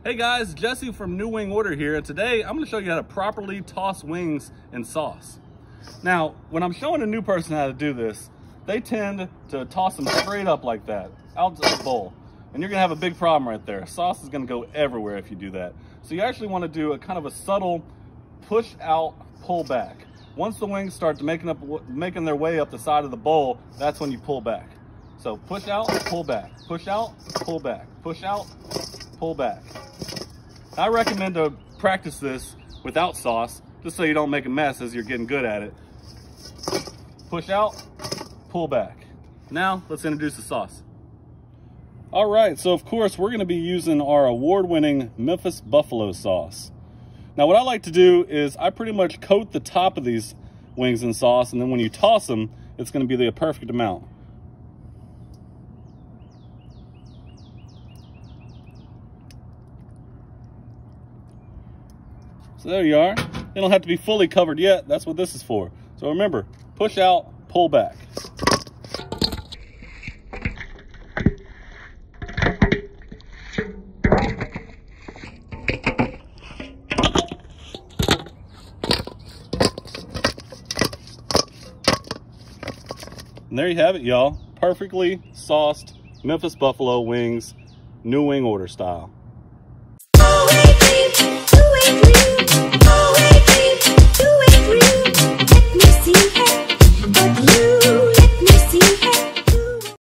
Hey guys, Jesse from New Wing Order here, and today I'm going to show you how to properly toss wings in sauce. Now, when I'm showing a new person how to do this, they tend to toss them straight up like that, out to the bowl. And you're going to have a big problem right there. Sauce is going to go everywhere if you do that. So you actually want to do a kind of a subtle push out, pull back. Once the wings start making their way up the side of the bowl, that's when you pull back. So push out, pull back, push out, pull back, push out, pull back. I recommend to practice this without sauce, just so you don't make a mess as you're getting good at it. Push out, pull back. Now let's introduce the sauce. All right, so of course we're gonna be using our award-winning Memphis Buffalo sauce. Now what I like to do is I pretty much coat the top of these wings in sauce, and then when you toss them, it's gonna be the perfect amount. So there you are. They don't have to be fully covered yet. That's what this is for. So remember, push out, pull back. And there you have it, y'all. Perfectly sauced Memphis Buffalo wings, New Wing Order style. Let me see, hey, but you